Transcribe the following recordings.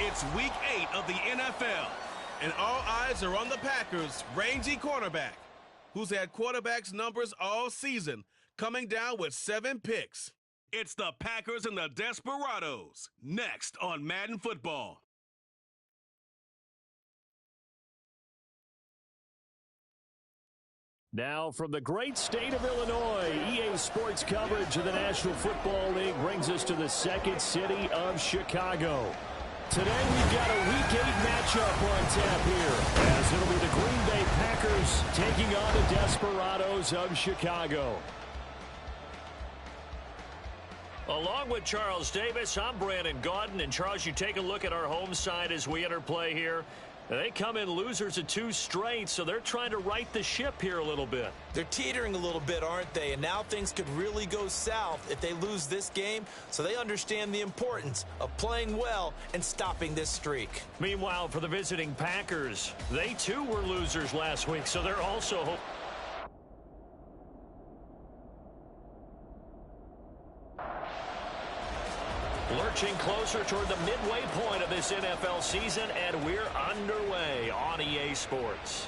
It's Week 8 of the NFL, and all eyes are on the Packers' rangy quarterback, who's had quarterbacks numbers all season, coming down with 7 picks. It's the Packers and the Desperados, next on Madden Football. Now from the great state of Illinois, EA Sports coverage of the National Football League brings us to the second city of Chicago. Today we've got a Week 8 matchup on tap here, as it'll be the Green Bay Packers taking on the Desperados of Chicago. Along with Charles Davis, I'm Brandon Gaudin. And Charles, you take a look at our home side as we enter play here. They come in losers of 2 straight, so they're trying to right the ship here a little bit. They're teetering a little bit, aren't they? And now things could really go south if they lose this game, so they understand the importance of playing well and stopping this streak. Meanwhile, for the visiting Packers, they too were losers last week, so they're also lurching closer toward the midway point of this NFL season, and we're underway on EA Sports.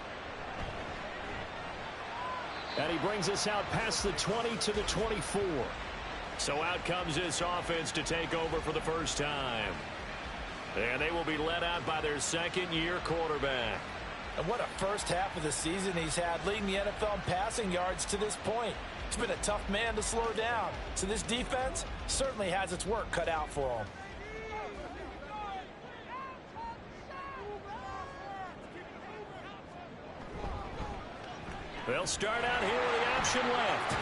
And he brings us out past the 20 to the 24. So out comes this offense to take over for the first time. And they will be led out by their second-year quarterback. And what a first half of the season he's had, leading the NFL in passing yards to this point. He's been a tough man to slow down. So this defense certainly has its work cut out for him. They'll start out here with the option left.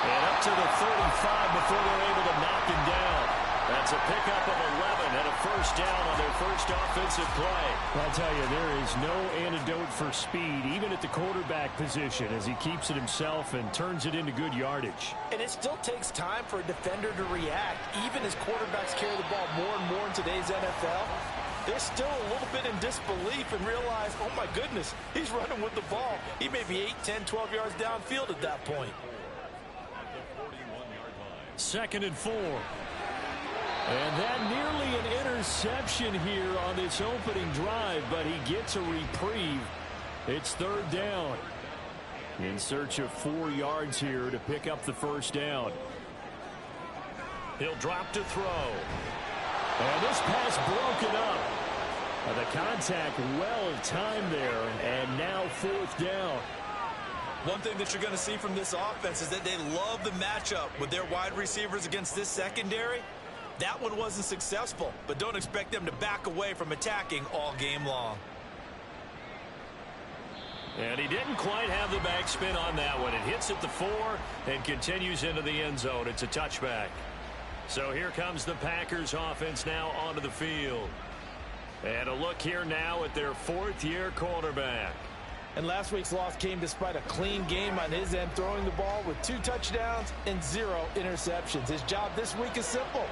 And up to the 35 before they're able to knock him down. That's a pickup of 11 and a first down on their first offensive play. I'll tell you, there is no antidote for speed, even at the quarterback position, as he keeps it himself and turns it into good yardage. And it still takes time for a defender to react, even as quarterbacks carry the ball more and more in today's NFL. They're still a little bit in disbelief and realize, oh my goodness, he's running with the ball. He may be 8, 10, 12 yards downfield at that point. 2nd and 4. And that nearly an interception here on this opening drive, but he gets a reprieve. It's 3rd down. In search of 4 yards here to pick up the first down. He'll drop to throw. And this pass broken up. The contact well timed there, and now 4th down. One thing that you're going to see from this offense is that they love the matchup with their wide receivers against this secondary. That one wasn't successful, but don't expect them to back away from attacking all game long. And he didn't quite have the backspin on that one. It hits at the 4 and continues into the end zone. It's a touchback. So here comes the Packers offense now onto the field. And a look here now at their 4th-year quarterback. And last week's loss came despite a clean game on his end, throwing the ball with 2 touchdowns and 0 interceptions. His job this week is simple.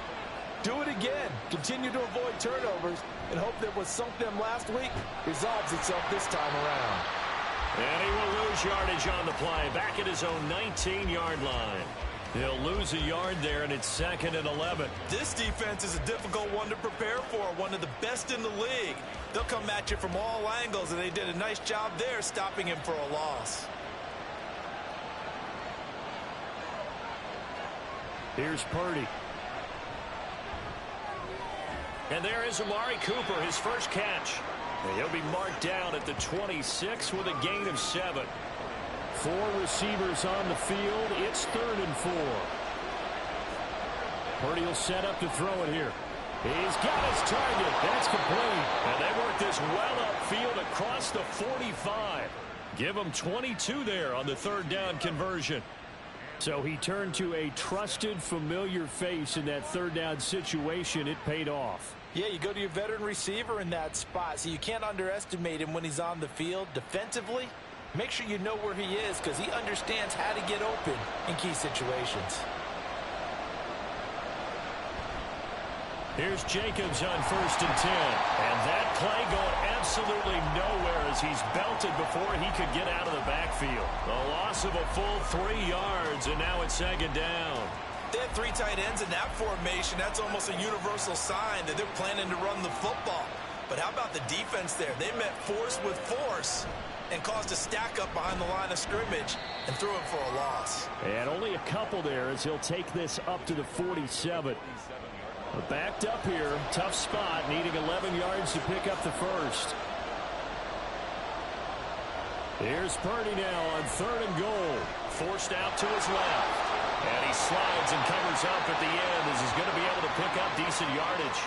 Do it again. Continue to avoid turnovers and hope that what sunk them last week resolves itself this time around. And he will lose yardage on the play, back at his own 19-yard line. He'll lose a yard there, and it's 2nd and 11. This defense is a difficult one to prepare for, one of the best in the league. They'll come at you from all angles, and they did a nice job there stopping him for a loss. Here's Purdy. And there is Amari Cooper, his first catch. And he'll be marked down at the 26 with a gain of 7. 4 receivers on the field. It's 3rd and 4. Purdy will set up to throw it here. He's got his target. That's complete. And they work this well upfield across the 45. Give him 22 there on the 3rd down conversion. So he turned to a trusted, familiar face in that 3rd down situation. It paid off. Yeah, you go to your veteran receiver in that spot, so you can't underestimate him when he's on the field. Defensively, make sure you know where he is because he understands how to get open in key situations. Here's Jacobs on 1st and 10. And that play going absolutely nowhere as he's belted before he could get out of the backfield. A loss of a full 3 yards, and now it's 2nd down. They had 3 tight ends in that formation. That's almost a universal sign that they're planning to run the football. But how about the defense there? They met force with force and caused a stack up behind the line of scrimmage and threw him for a loss. And only a couple there as he'll take this up to the 47. Backed up here, tough spot, needing 11 yards to pick up the first. Here's Purdy now on 3rd and goal. Forced out to his left. And he slides and covers up at the end as he's going to be able to pick up decent yardage.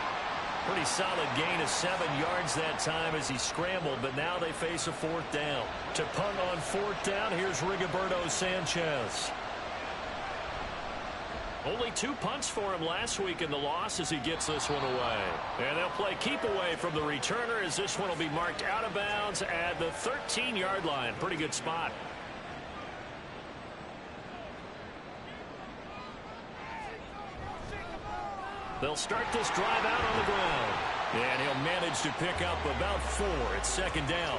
Pretty solid gain of 7 yards that time as he scrambled, but now they face a 4th down. To punt on 4th down, here's Rigoberto Sanchez. Only 2 punts for him last week in the loss as he gets this one away. And they'll play keep away from the returner as this one will be marked out of bounds at the 13-yard line. Pretty good spot. They'll start this drive out on the ground. And he'll manage to pick up about 4. It's 2nd down.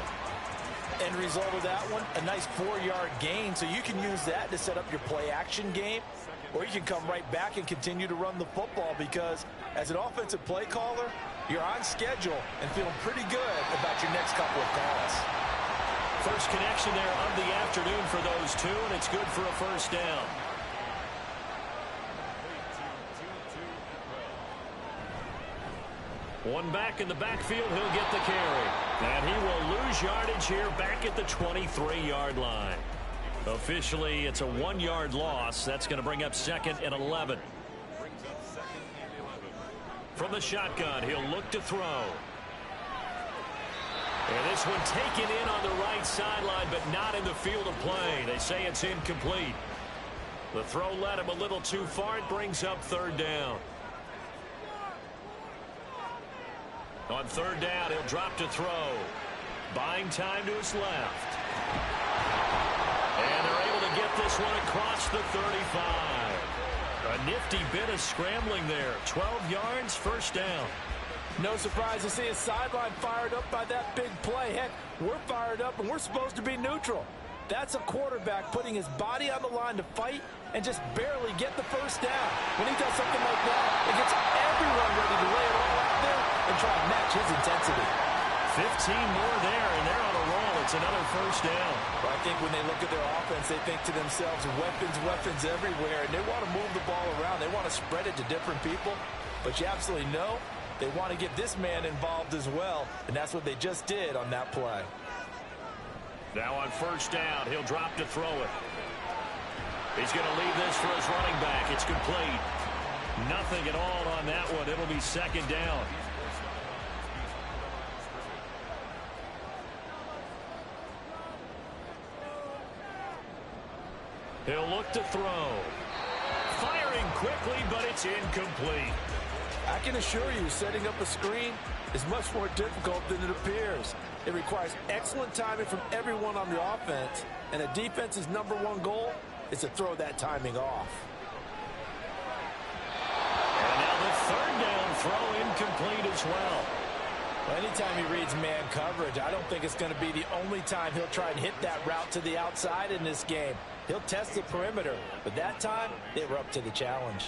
End result of that one, a nice 4-yard gain. So you can use that to set up your play-action game. Or you can come right back and continue to run the football because as an offensive play caller, you're on schedule and feeling pretty good about your next couple of calls. First connection there of the afternoon for those 2, and it's good for a 1st down. One back in the backfield, he'll get the carry. And he will lose yardage here back at the 23-yard line. Officially, it's a 1-yard loss. That's going to bring up 2nd and 11. From the shotgun, he'll look to throw. And this one taken in on the right sideline, but not in the field of play. They say it's incomplete. The throw led him a little too far. It brings up 3rd down. On 3rd down, he'll drop to throw. Buying time to his left. And they're able to get this one across the 35. A nifty bit of scrambling there. 12 yards, 1st down. No surprise to see his sideline fired up by that big play. Heck, we're fired up and we're supposed to be neutral. That's a quarterback putting his body on the line to fight and just barely get the 1st down. When he does something like that, it gets everyone ready to lay it all out there and try to match his intensity. 15 more there, and they're on a roll. It's another 1st down. Well, I think when they look at their offense, they think to themselves, weapons everywhere, and they want to move the ball around. They want to spread it to different people, but you absolutely know they want to get this man involved as well, and that's what they just did on that play. Now on 1st down, he'll drop to throw it. He's going to leave this for his running back. It's complete. Nothing at all on that one. It'll be 2nd down. He'll look to throw. Firing quickly, but it's incomplete. I can assure you, setting up a screen is much more difficult than it appears. It requires excellent timing from everyone on the offense, and a defense's #1 goal is to throw that timing off. And now the 3rd down throw incomplete as well. Well, anytime he reads man coverage, I don't think it's going to be the only time he'll try and hit that route to the outside in this game. He'll test the perimeter, but that time they were up to the challenge.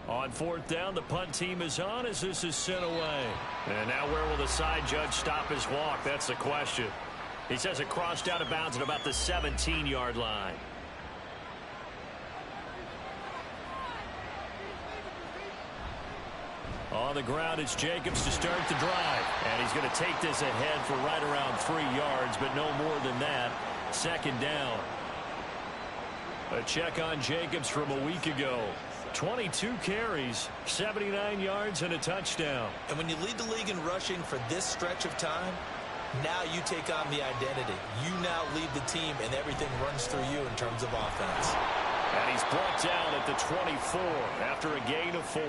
On 4th down, the punt team is on as this is sent away. And now where will the side judge stop his walk? That's the question. He says it crossed out of bounds at about the 17-yard line. On the ground, it's Jacobs to start the drive. And he's going to take this ahead for right around 3 yards, but no more than that. 2nd down. A check on Jacobs from a week ago. 22 carries, 79 yards, and a touchdown. And when you lead the league in rushing for this stretch of time, now you take on the identity. You now lead the team, and everything runs through you in terms of offense. And he's brought down at the 24 after a gain of 4.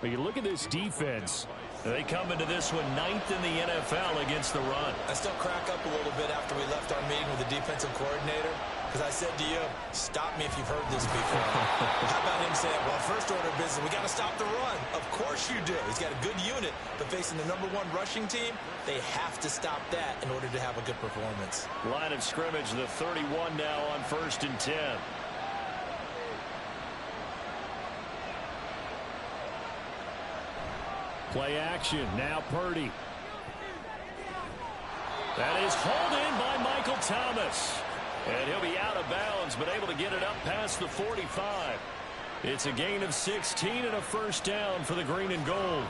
When you look at this defense, they come into this one 9th in the NFL against the run. I still crack up a little bit after we left our meeting with the defensive coordinator, because I said to you, stop me if you've heard this before. How about him saying, well, first order of business, we got to stop the run. Of course you do. He's got a good unit, but facing the #1 rushing team, they have to stop that in order to have a good performance. Line of scrimmage, the 31 now on 1st and 10. Play action. Now Purdy. That is hauled in by Michael Thomas. And he'll be out of bounds, but able to get it up past the 45. It's a gain of 16 and a first down for the green and gold.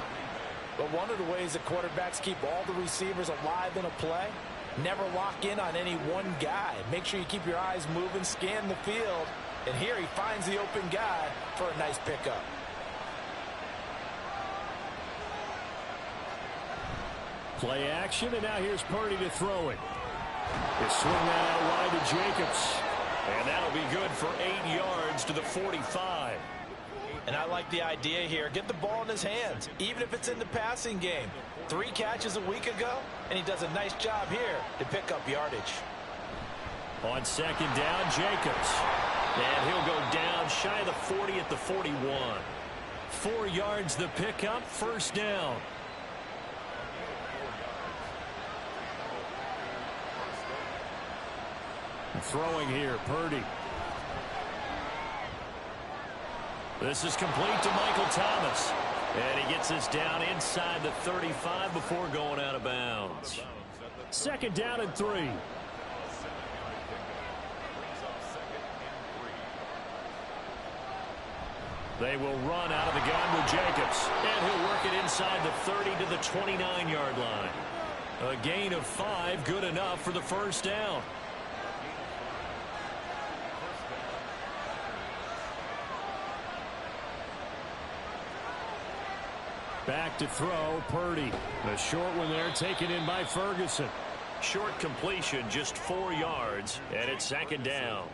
But one of the ways that quarterbacks keep all the receivers alive in a play, never lock in on any one guy. Make sure you keep your eyes moving, scan the field. And here he finds the open guy for a nice pickup. Play action, and now here's Purdy to throw it. They swing that out wide to Jacobs. And that'll be good for 8 yards to the 45. And I like the idea here. Get the ball in his hands, even if it's in the passing game. 3 catches a week ago, and he does a nice job here to pick up yardage. On second down, Jacobs. And he'll go down shy of the 40 at the 41. 4 yards the pickup, first down. Throwing here, Purdy. This is complete to Michael Thomas. And he gets this down inside the 35 before going out of bounds. Second down and 3. They will run out of the gun with Jacobs. And he'll work it inside the 30 to the 29-yard line. A gain of 5, good enough for the first down. Back to throw, Purdy. The short one there taken in by Ferguson. Short completion, just 4 yards, and it's second down.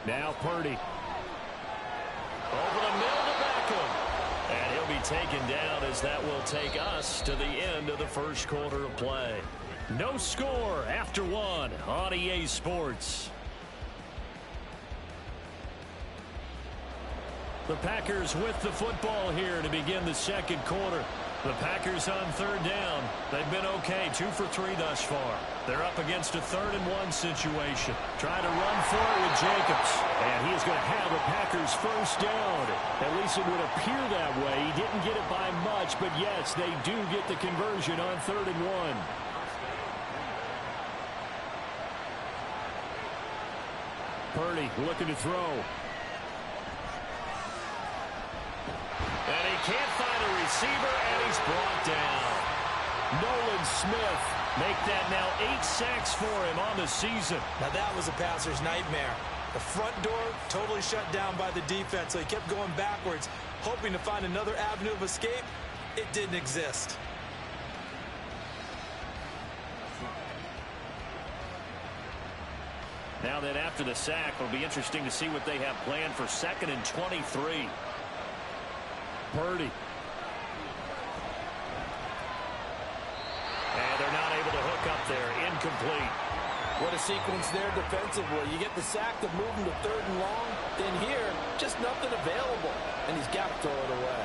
Now Purdy. Over the middle to Beckham. And he'll be taken down as that will take us to the end of the first quarter of play. No score after 1 on EA Sports. The Packers with the football here to begin the second quarter. The Packers on third down. They've been okay, 2 for 3 thus far. They're up against a 3rd and 1 situation. Trying to run for it with Jacobs. And he is going to have the Packers first down. At least it would appear that way. He didn't get it by much, but yes, they do get the conversion on 3rd and 1. Purdy looking to throw. And he can't find a receiver, and he's brought down. Nolan Smith make that now 8 sacks for him on the season. Now that was a passer's nightmare. The front door totally shut down by the defense, so he kept going backwards, hoping to find another avenue of escape. It didn't exist. Now that after the sack, it'll be interesting to see what they have planned for 2nd and 23. Purdy. And they're not able to hook up there. Incomplete. What a sequence there defensively. You get the sack to move him to 3rd and long. Then here, just nothing available. And he's got to throw it away.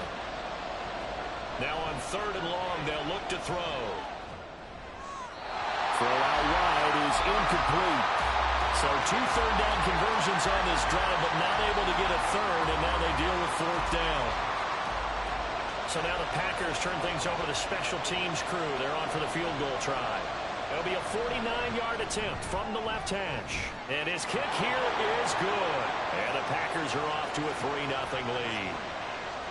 Now on 3rd and long, they'll look to throw. Throw out wide is incomplete. So 2 third down conversions on this drive, but not able to get a 3rd, and now they deal with 4th down. So now the Packers turn things over to the special teams crew. They're on for the field goal try. It'll be a 49-yard attempt from the left hash. And his kick here is good. And the Packers are off to a 3-0 lead.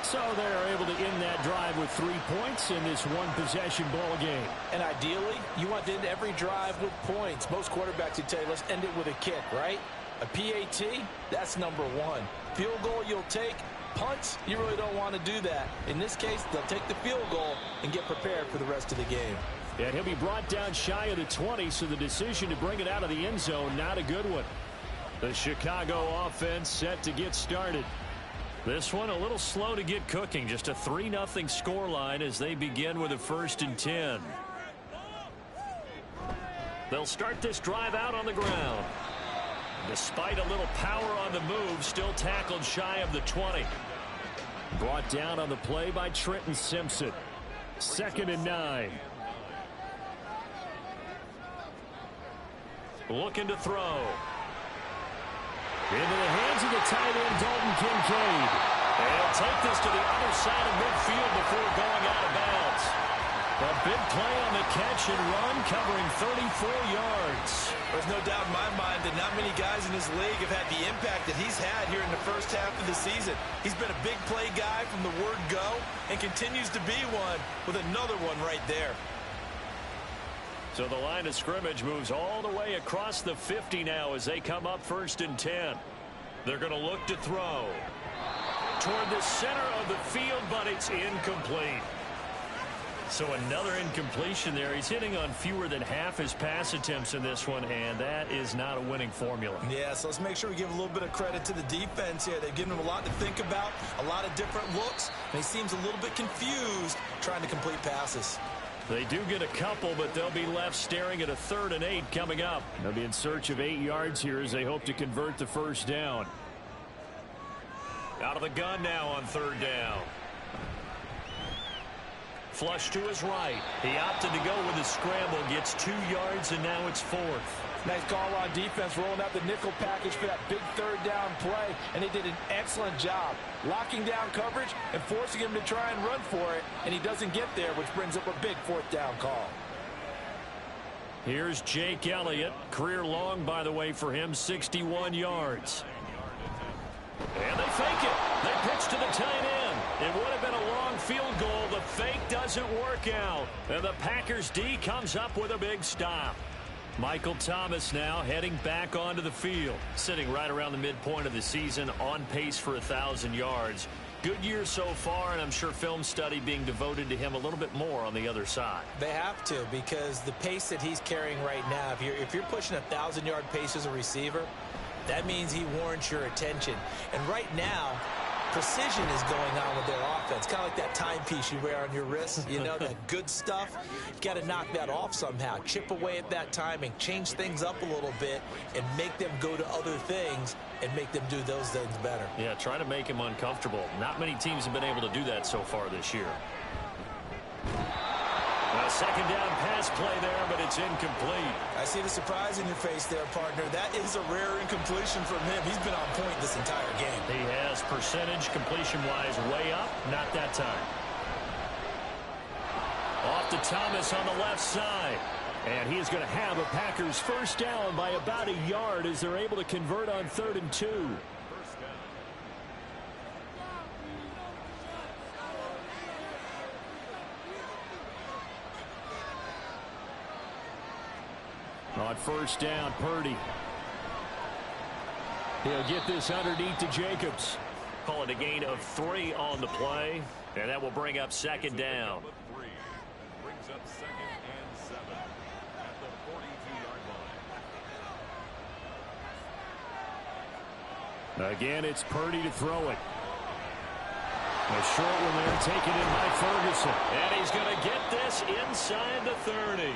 So they're able to end that drive with 3 points in this one-possession ball game. And ideally, you want to end every drive with points. Most quarterbacks would tell you, let's end it with a kick, right? A PAT, that's number 1. Field goal you'll take. Punts, you really don't want to do that. In this case, they'll take the field goal and get prepared for the rest of the game. And he'll be brought down shy of the 20, so the decision to bring it out of the end zone, not a good one. The Chicago offense set to get started. This one a little slow to get cooking. Just a 3-0 scoreline as they begin with a 1st and 10. They'll start this drive out on the ground. Despite a little power on the move, still tackled shy of the 20. Brought down on the play by Trenton Simpson. 2nd and 9. Looking to throw. Into the hands of the tight end, Dalton Kincaid. And he'll take this to the other side of midfield before going out of bounds. A big play on the catch and run, covering 34 yards. There's no doubt in my mind that not many guys in this league have had the impact that he's had here in the first half of the season. He's been a big play guy from the word go and continues to be one with another one right there. So the line of scrimmage moves all the way across the 50 now as they come up 1st and 10. They're going to look to throw toward the center of the field, but it's incomplete. So another incompletion there. He's hitting on fewer than half his pass attempts in this one, and that is not a winning formula. Yeah, so let's make sure we give a little bit of credit to the defense here. They've given him a lot to think about, a lot of different looks, and he seems a little bit confused trying to complete passes. They do get a couple, but they'll be left staring at a 3rd and 8 coming up. They'll be in search of 8 yards here as they hope to convert the first down. Out of the gun now on 3rd down. Flush to his right. He opted to go with a scramble, gets 2 yards, and now it's 4th. Nice call on defense, rolling out the nickel package for that big 3rd down play, and they did an excellent job locking down coverage and forcing him to try and run for it, and he doesn't get there, which brings up a big 4th down call. Here's Jake Elliott. Career long, by the way, for him, 61 yards. And they fake it. They pitch to the tight end. It would have been a long field goal. The fake doesn't work out. And the Packers D comes up with a big stop. Michael Thomas now heading back onto the field. Sitting right around the midpoint of the season, on pace for 1,000 yards. Good year so far, and I'm sure film study being devoted to him a little bit more on the other side. They have to, because the pace that he's carrying right now, if you're pushing 1,000-yard pace as a receiver, that means he warrants your attention. And right now, precision is going on with their offense. Kind of like that timepiece you wear on your wrist, you know, that good stuff. You've got to knock that off somehow. Chip away at that timing, change things up a little bit, and make them go to other things and make them do those things better. Yeah, try to make him uncomfortable. Not many teams have been able to do that so far this year. A 2nd down pass play there, but it's incomplete. I see the surprise in your face there, partner. That is a rare incompletion from him. He's been on point this entire game. He has percentage completion-wise way up. Not that time. Off to Thomas on the left side. And he is going to have a Packers first down by about a yard as they're able to convert on 3rd and 2. On 1st down, Purdy. He'll get this underneath to Jacobs. Call it a gain of 3 on the play, and that will bring up 2nd down. Brings up 2nd and 7 at the 42-yard line. Again, it's Purdy to throw it. A short one there, taken in by Ferguson. And he's going to get this inside the 30.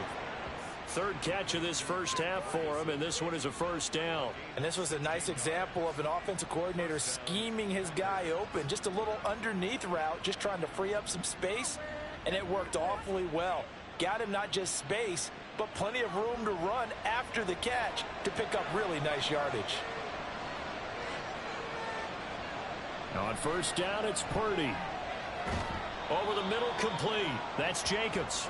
3rd catch of this first half for him, and this one is a first down. And this was a nice example of an offensive coordinator scheming his guy open. Just a little underneath route, just trying to free up some space, and it worked awfully well. Got him not just space, but plenty of room to run after the catch to pick up really nice yardage. On 1st down, it's Purdy. Over the middle, complete. That's Jacobs.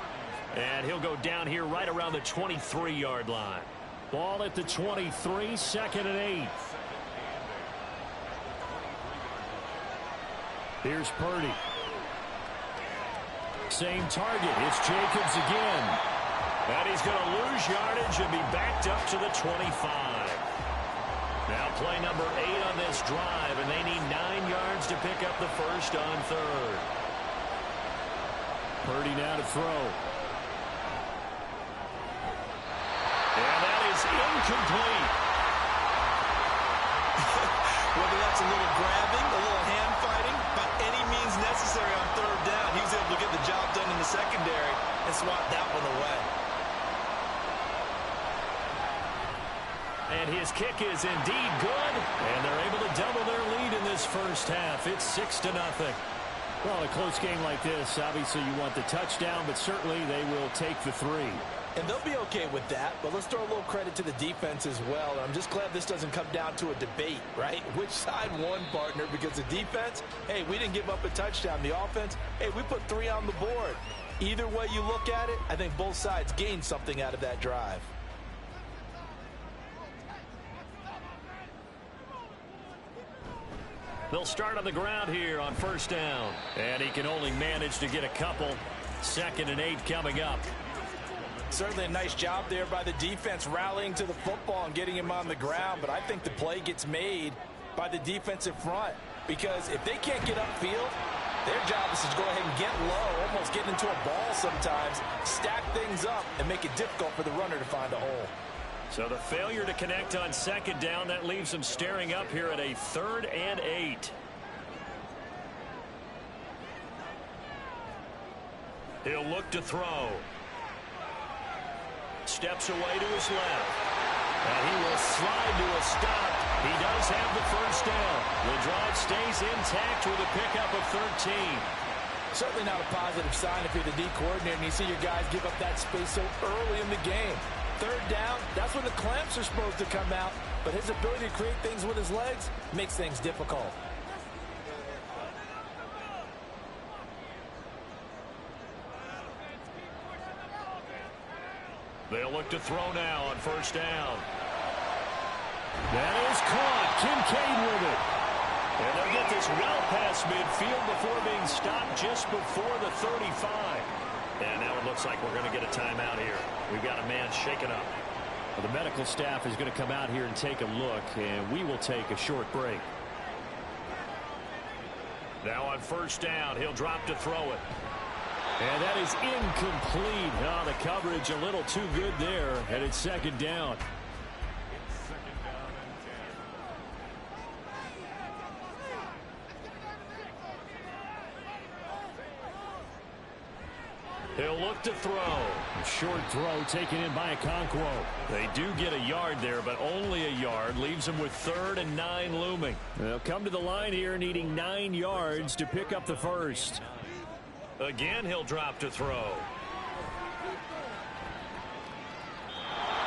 And he'll go down here right around the 23-yard line. Ball at the 23, 2nd and 8. Here's Purdy. Same target. It's Jacobs again. And he's going to lose yardage and be backed up to the 25. Now play number 8 on this drive, and they need 9 yards to pick up the first on 3rd. Purdy now to throw. And that is incomplete. Whether that's a little grabbing, a little hand fighting, by any means necessary on 3rd down, he was able to get the job done in the secondary and swat that one away. And his kick is indeed good, and they're able to double their lead in this first half. It's 6-0. Well, a close game like this, obviously you want the touchdown, but certainly they will take the 3. And they'll be okay with that, but let's throw a little credit to the defense as well. I'm just glad this doesn't come down to a debate, right? Which side won, partner? Because the defense, hey, we didn't give up a touchdown. The offense, hey, we put 3 on the board. Either way you look at it, I think both sides gained something out of that drive. They'll start on the ground here on first down. And he can only manage to get a couple. 2nd and 8 coming up. Certainly a nice job there by the defense rallying to the football and getting him on the ground. But I think the play gets made by the defensive front. Because if they can't get upfield, their job is to go ahead and get low, almost get into a ball sometimes, stack things up, and make it difficult for the runner to find a hole. So the failure to connect on 2nd down, that leaves him staring up here at a 3rd and 8. He'll look to throw. Steps away to his left. And he will slide to a stop. He does have the first down. The drive stays intact with a pickup of 13. Certainly not a positive sign if you're the D coordinator and you see your guys give up that space so early in the game. 3rd down, that's when the clamps are supposed to come out. But his ability to create things with his legs makes things difficult. They'll look to throw now on first down. That is caught. Kincaid with it. And they'll get this well past midfield before being stopped just before the 35. And now it looks like we're going to get a timeout here. We've got a man shaken up. Well, the medical staff is going to come out here and take a look, and we will take a short break. Now on first down, he'll drop to throw it. And that is incomplete. Oh, the coverage a little too good there, and it's 2nd down. He'll look to throw. A short throw taken in by Okonkwo. They do get a yard there, but only a yard. Leaves them with 3rd and 9 looming. They'll come to the line here needing 9 yards to pick up the first. Again, he'll drop to throw.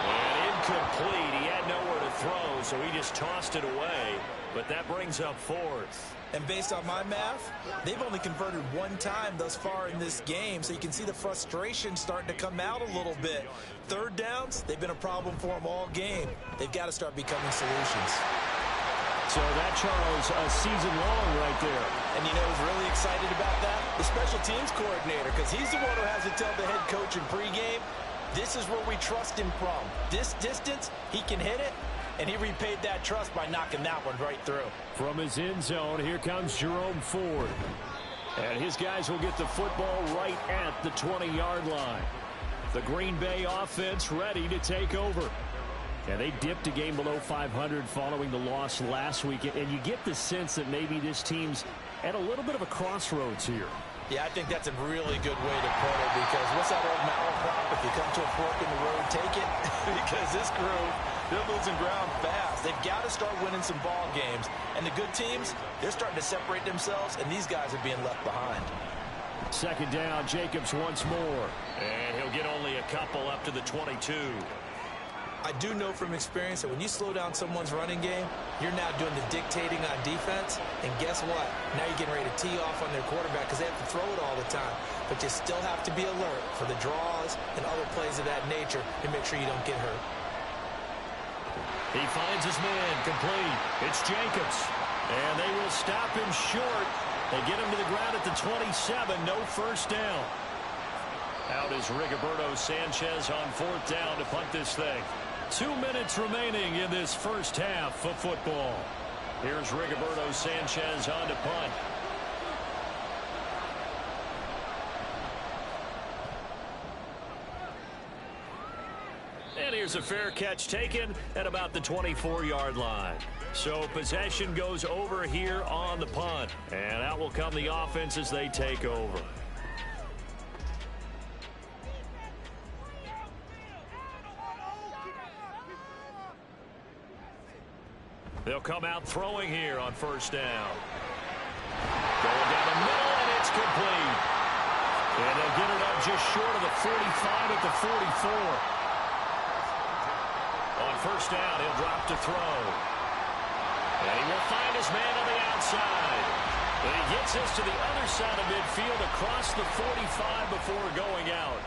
And incomplete. He had nowhere to throw, so he just tossed it away. But that brings up 4th. And based on my math, they've only converted 1 time thus far in this game, so you can see the frustration starting to come out a little bit. 3rd downs, they've been a problem for them all game. They've got to start becoming solutions. So that, Charles, a season long right there. And you know who's really excited about that? The special teams coordinator, because he's the one who has to tell the head coach in pregame, this is where we trust him from. This distance, he can hit it, and he repaid that trust by knocking that one right through. From his end zone, here comes Jerome Ford. And his guys will get the football right at the 20-yard line. The Green Bay offense ready to take over. And they dipped a game below 500 following the loss last week. And you get the sense that maybe this team's at a little bit of a crossroads here. Yeah, I think that's a really good way to put it, because what's that old malaprop? If you come to a fork in the road, take it. Because this crew, they're losing ground fast. They've got to start winning some ball games. And the good teams, they're starting to separate themselves, and these guys are being left behind. 2nd down, Jacobs once more. And he'll get only a couple up to the 22. I do know from experience that when you slow down someone's running game, you're now doing the dictating on defense. And guess what? Now you're getting ready to tee off on their quarterback because they have to throw it all the time. But you still have to be alert for the draws and other plays of that nature to make sure you don't get hurt. He finds his man complete. It's Jacobs. And they will stop him short. They get him to the ground at the 27. No first down. Out is Rigoberto Sanchez on 4th down to punt this thing. 2 minutes remaining in this first half of football. Here's Rigoberto Sanchez on to punt. And here's a fair catch taken at about the 24-yard line. So possession goes over here on the punt. And out will come the offense as they take over. They'll come out throwing here on first down. Going down the middle, and it's complete. And they'll get it up just short of the 45 at the 44. On first down, he'll drop to throw. And he will find his man on the outside. But he gets us to the other side of midfield across the 45 before going out.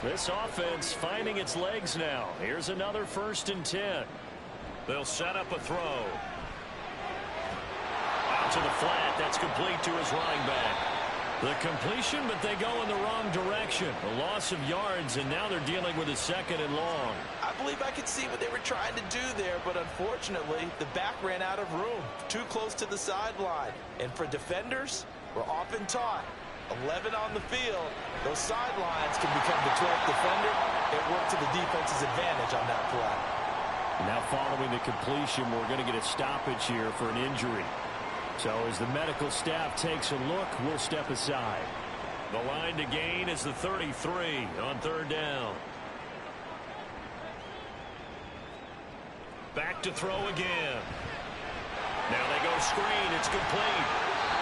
This offense finding its legs now. Here's another 1st and 10. They'll set up a throw. Out to the flat. That's complete to his running back. The completion, but they go in the wrong direction. A loss of yards, and now they're dealing with a 2nd and long. I believe I could see what they were trying to do there, but unfortunately, the back ran out of room. Too close to the sideline. And for defenders, we're often taught, 11 on the field, those sidelines can become the 12th defender. It worked to the defense's advantage on that play. Now following the completion, we're going to get a stoppage here for an injury. So as the medical staff takes a look, we'll step aside. The line to gain is the 33 on 3rd down. Back to throw again. Now they go screen. It's complete.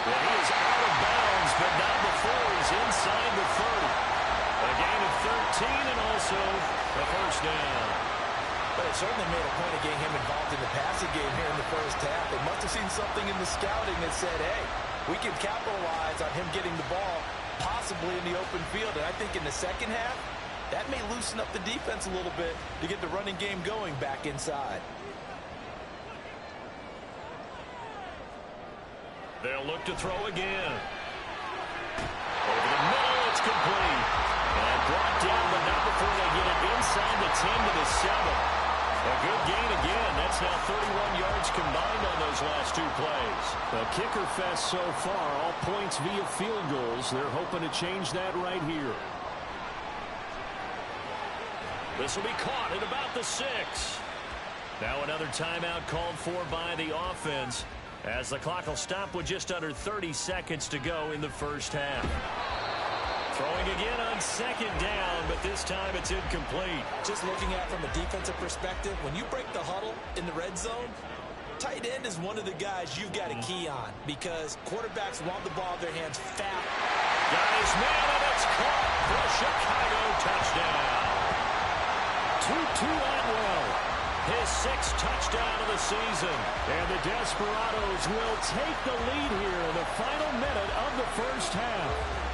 Well, he is out of bounds, but not before he's inside the 30. A gain of 13 and also a 1st down. But it certainly made a point of getting him involved in the passing game here in the first half. They must have seen something in the scouting that said, hey, we can capitalize on him getting the ball possibly in the open field. And I think in the second half, that may loosen up the defense a little bit to get the running game going back inside. They'll look to throw again. Over the middle, it's complete. And brought down, but not before they get it inside the 10 to the 7. A good gain again. That's now 31 yards combined on those last 2 plays. A kicker fest so far. All points via field goals. They're hoping to change that right here. This will be caught at about the 6. Now another timeout called for by the offense, as the clock will stop with just under 30 seconds to go in the first half. Throwing again on 2nd down, but this time it's incomplete. Just looking at it from a defensive perspective, when you break the huddle in the red zone, tight end is one of the guys you've got to key on because quarterbacks want the ball in their hands fast. Got his man, and it's caught for a Chicago touchdown. Tutu Atwell, his 6th touchdown of the season. And the Desperados will take the lead here in the final minute of the first half.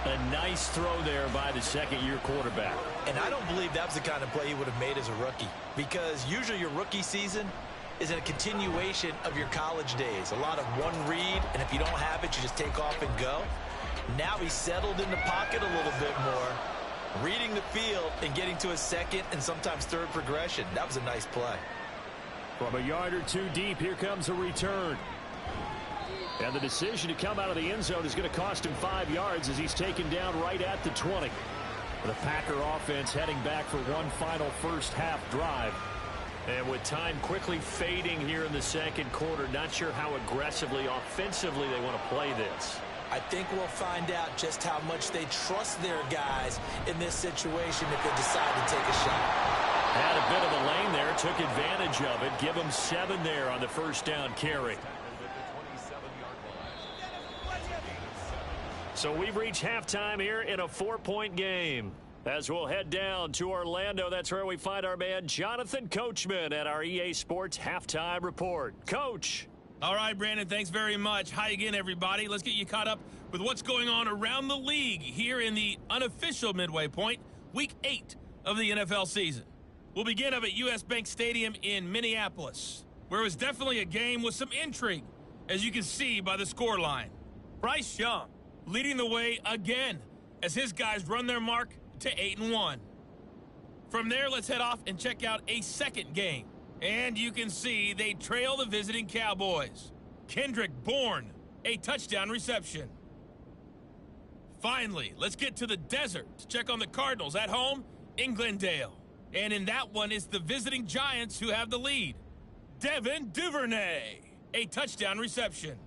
A nice throw there by the 2nd-year quarterback. And I don't believe that was the kind of play he would have made as a rookie, because usually your rookie season is a continuation of your college days. A lot of one read, and if you don't have it, you just take off and go. Now he's settled in the pocket a little bit more, reading the field and getting to a 2nd and sometimes 3rd progression. That was a nice play. From a yard or 2 deep, here comes a return. And the decision to come out of the end zone is going to cost him 5 yards as he's taken down right at the 20. The Packer offense heading back for one final first half drive. And with time quickly fading here in the 2nd quarter, not sure how aggressively, offensively they want to play this. I think we'll find out just how much they trust their guys in this situation if they decide to take a shot. Had a bit of a lane there, took advantage of it. Give them 7 there on the first down carry. So we've reached halftime here in a 4-point game. As we'll head down to Orlando, that's where we find our man Jonathan Coachman at our EA Sports Halftime Report. Coach. All right, Brandon, thanks very much. Hi again, everybody. Let's get you caught up with what's going on around the league here in the unofficial midway point, Week 8 of the NFL season. We'll begin up at U.S. Bank Stadium in Minneapolis, where it was definitely a game with some intrigue, as you can see by the scoreline. Bryce Young leading the way again as his guys run their mark to 8-1. From there, let's head off and check out a second game. And you can see they trail the visiting Cowboys. Kendrick Bourne, a touchdown reception. Finally, let's get to the desert to check on the Cardinals at home in Glendale. And in that one, it's the visiting Giants who have the lead. Devin Duvernay, a touchdown reception.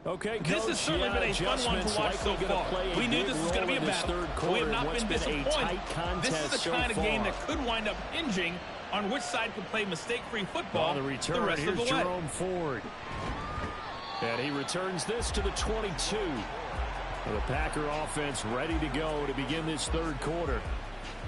Okay, this has certainly been a fun one to watch so far. We knew this was going to be a battle. We have not been disappointed. This is the kind of game that could wind up hinging on which side can play mistake-free football the rest return, of the here's way. Jerome Ford. And he returns this to the 22. The Packer offense ready to go to begin this third quarter.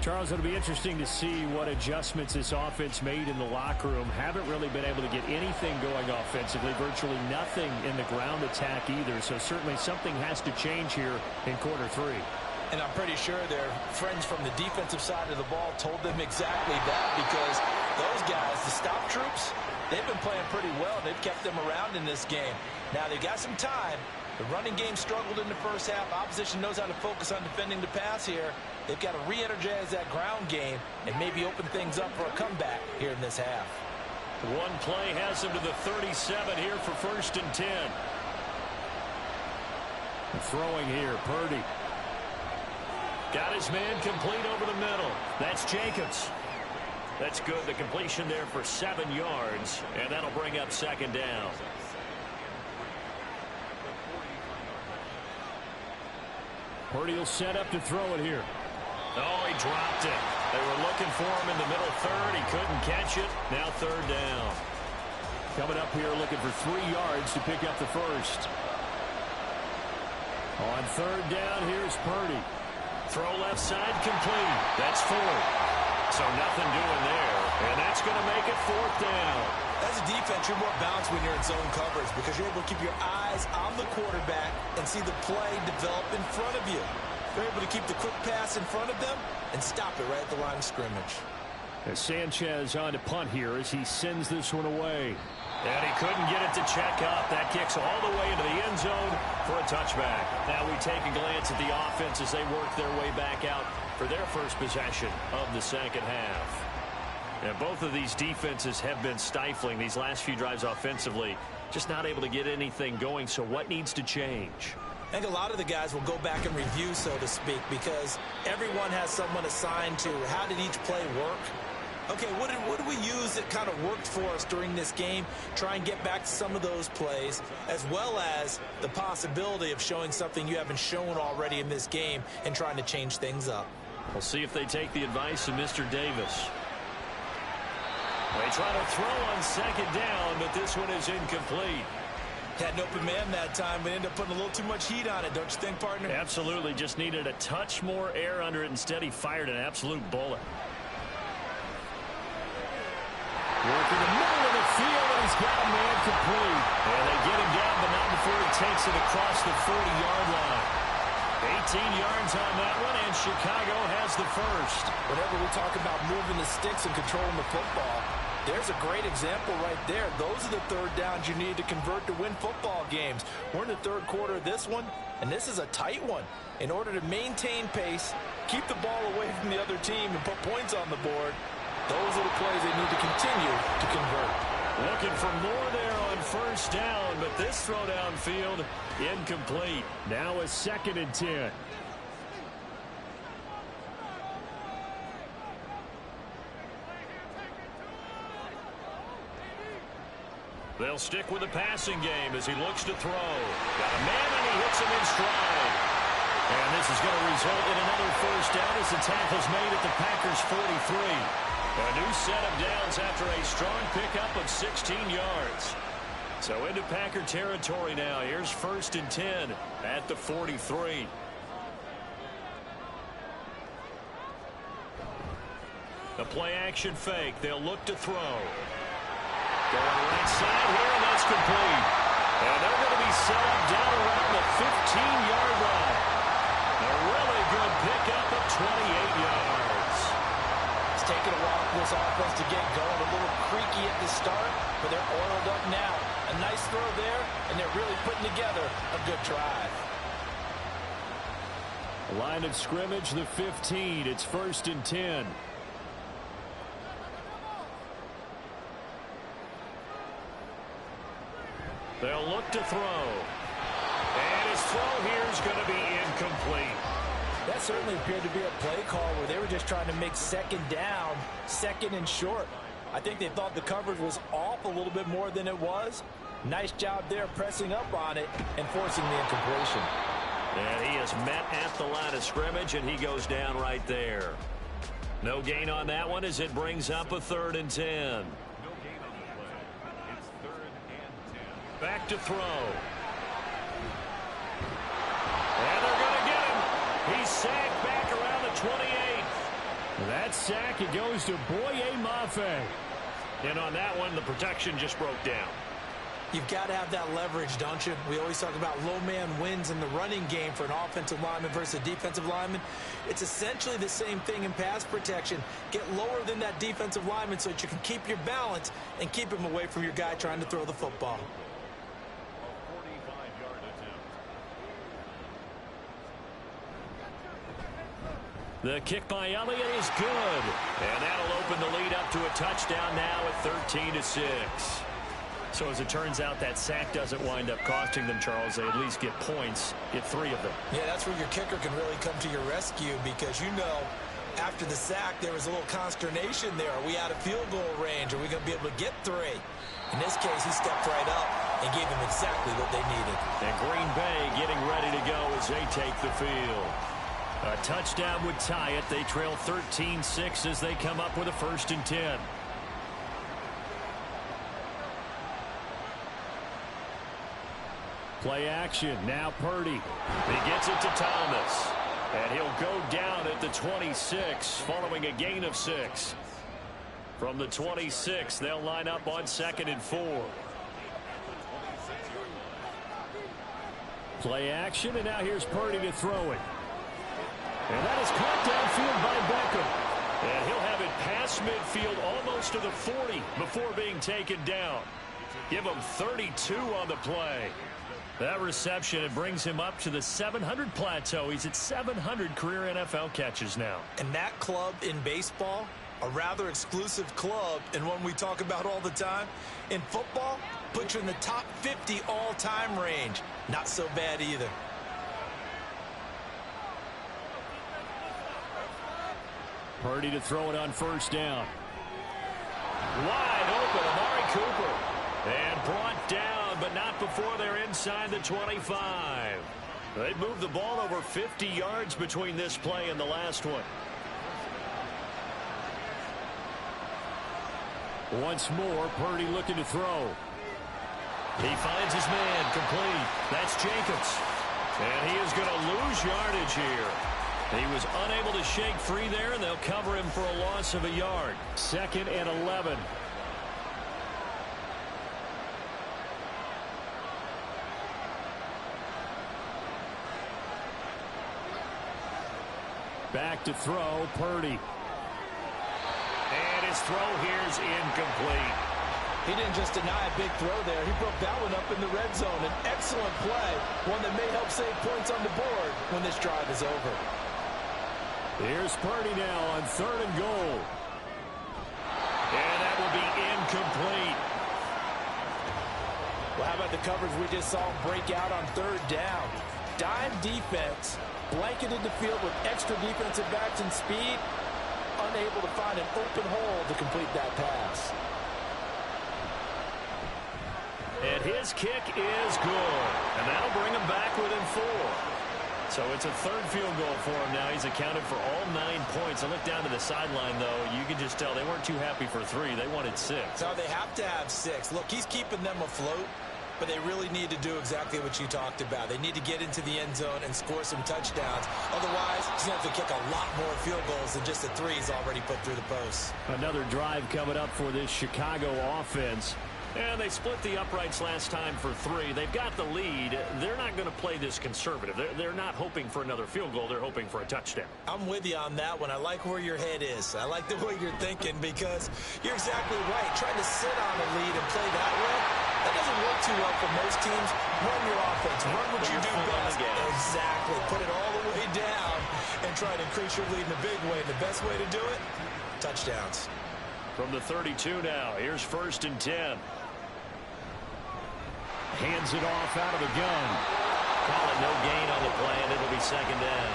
Charles, it'll be interesting to see what adjustments this offense made in the locker room. Haven't really been able to get anything going offensively, virtually nothing in the ground attack either. So certainly something has to change here in quarter three. And I'm pretty sure their friends from the defensive side of the ball told them exactly that, because those guys, the stop troops, they've been playing pretty well. They've kept them around in this game. Now they've got some time. The running game struggled in the first half. Opposition knows how to focus on defending the pass here. They've got to re-energize that ground game and maybe open things up for a comeback here in this half. One play has him to the 37 here for 1st and 10. Throwing here, Purdy. Got his man complete over the middle. That's Jacobs. That's good. The completion there for 7 yards, and that'll bring up 2nd down. Purdy will set up to throw it here. Oh, he dropped it. They were looking for him in the middle third. He couldn't catch it. Now 3rd down. Coming up here looking for 3 yards to pick up the first. On 3rd down, here's Purdy. Throw left side complete. That's Ford. So nothing doing there. And that's going to make it 4th down. As a defense, you're more balanced when you're in zone coverage because you're able to keep your eyes on the quarterback and see the play develop in front of you. You're able to keep the quick pass in front of them and stop it right at the line of scrimmage. As Sanchez on to punt here as he sends this one away. And he couldn't get it to check up. That kicks all the way into the end zone for a touchback. Now we take a glance at the offense as they work their way back out for their first possession of the second half. And both of these defenses have been stifling these last few drives offensively. Just not able to get anything going. So what needs to change? I think a lot of the guys will go back and review, so to speak, because everyone has someone assigned to how did each play work. Okay, what did we use that kind of worked for us during this game? Try and get back to some of those plays, as well as the possibility of showing something you haven't shown already in this game and trying to change things up. We'll see if they take the advice of Mr. Davis. They try to throw on 2nd down, but this one is incomplete. Had an open man that time, but ended up putting a little too much heat on it, don't you think, partner? Absolutely. Just needed a touch more air under it. Instead, he fired an absolute bullet. Working the middle of the field, and he's got a man complete. And they get him down, but not before he takes it across the 40-yard line. 18 yards on that one, and Chicago has the first. Whenever we talk about moving the sticks and controlling the football, there's a great example right there. Those are the 3rd downs you need to convert to win football games. We're in the 3rd quarter of this one, and this is a tight one. In order to maintain pace, keep the ball away from the other team, and put points on the board, those are the plays they need to continue to convert. Looking for more there on 1st down, but this throw downfield incomplete. Now a 2nd and 10. They'll stick with the passing game as he looks to throw. Got a man, and he hits him in stride. And this is going to result in another 1st down as the tackle's made at the Packers' 43. A new set of downs after a strong pickup of 16 yards. So into Packer territory now. Here's 1st and 10 at the 43. The play action fake. They'll look to throw. Going right side here, and that's complete. And they're going to be set up down around the 15-yard line. A really good pickup of 28 yards. It's taken a while for this offense to get going. A little creaky at the start, but they're oiled up now. A nice throw there, and they're really putting together a good drive. Line of scrimmage, the 15. It's 1st and 10. They'll look to throw. And his throw here is going to be incomplete. That certainly appeared to be a play call where they were just trying to make 2nd down, 2nd and short. I think they thought the coverage was off a little bit more than it was. Nice job there pressing up on it and forcing the incompletion. And he is met at the line of scrimmage, and he goes down right there. No gain on that one as it brings up a 3rd and 10. No gain on the play. It's 3rd and 10. Back to throw. And they're going to get him. He's sacked back around the 28. That sack, it goes to Boye Mafe. And on that one, the protection just broke down. You've got to have that leverage, don't you? We always talk about low man wins in the running game for an offensive lineman versus a defensive lineman. It's essentially the same thing in pass protection. Get lower than that defensive lineman so that you can keep your balance and keep him away from your guy trying to throw the football. A 45-yard attempt. The kick by Elliott is good. And that'll open the lead up to a touchdown now at 13-6. So as it turns out, that sack doesn't wind up costing them, Charles. They at least get points, get 3 of them. Yeah, that's where your kicker can really come to your rescue because, you know, after the sack, there was a little consternation there. Are we out of field goal range? Are we going to be able to get 3? In this case, he stepped right up and gave them exactly what they needed. And Green Bay getting ready to go as they take the field. A touchdown would tie it. They trail 13-6 as they come up with a 1st and 10. Play action. Now Purdy. He gets it to Thomas. And he'll go down at the 26 following a gain of 6. From the 26, they'll line up on 2nd and 4. Play action, and now here's Purdy to throw it. And that is caught downfield by Beckham. And he'll have it past midfield almost to the 40 before being taken down. Give him 32 on the play. That reception, it brings him up to the 700 plateau. He's at 700 career NFL catches now. And that club in baseball, a rather exclusive club and one we talk about all the time. In football, put you in the top 50 all-time range. Not so bad either. Purdy to throw it on 1st down. Wide open, Amari Cooper. And brought down, but not before they're inside the 25. They moved the ball over 50 yards between this play and the last one. Once more, Purdy looking to throw. He finds his man complete. That's Jacobs. And he is going to lose yardage here. He was unable to shake free there, and they'll cover him for a loss of a yard. 2nd and 11. Back to throw, Purdy. And his throw here is incomplete. He didn't just deny a big throw there. He broke that one up in the red zone. An excellent play, one that may help save points on the board when this drive is over. Here's Purdy now on 3rd and goal. And that will be incomplete. Well, how about the coverage we just saw him break out on 3rd down? Dime defense, blanketed the field with extra defensive backs and speed, unable to find an open hole to complete that pass. And his kick is good. And that'll bring him back within 4. So it's a 3rd field goal for him now. He's accounted for all 9 points. I look down to the sideline, though. You can just tell they weren't too happy for 3. They wanted 6. No, they have to have 6. Look, he's keeping them afloat, but they really need to do exactly what you talked about. They need to get into the end zone and score some touchdowns. Otherwise, he's going to have to kick a lot more field goals than just the 3 he's already put through the post. Another drive coming up for this Chicago offense. And they split the uprights last time for 3. They've got the lead. They're not going to play this conservative. They're not hoping for another field goal. They're hoping for a touchdown. I'm with you on that one. I like where your head is. I like the way you're thinking because you're exactly right. Trying to sit on a lead and play that way, that doesn't work too well for most teams. Run your offense. Run what you do best. Exactly. Put it all the way down and try to increase your lead in a big way. The best way to do it, touchdowns. From the 32 now, here's 1st and 10. Hands it off out of the gun. Call it no gain on the play, and it'll be 2nd down.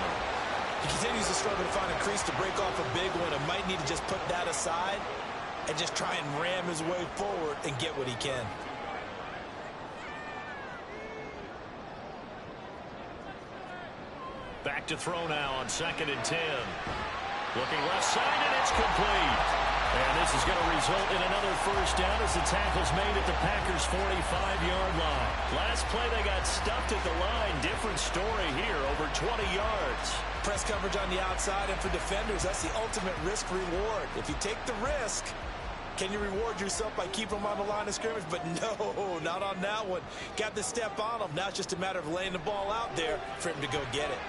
He continues to struggle to find a crease to break off a big one and might need to just put that aside and just try and ram his way forward and get what he can. Back to throw now on 2nd and 10. Looking left side, and it's complete. And this is going to result in another first down as the tackle's made at the Packers' 45-yard line. Last play, they got stuffed at the line. Different story here, over 20 yards. Press coverage on the outside, and for defenders, that's the ultimate risk-reward. If you take the risk, can you reward yourself by keeping them on the line of scrimmage? But no, not on that one. Got to step on them. Now it's just a matter of laying the ball out there for him to go get it.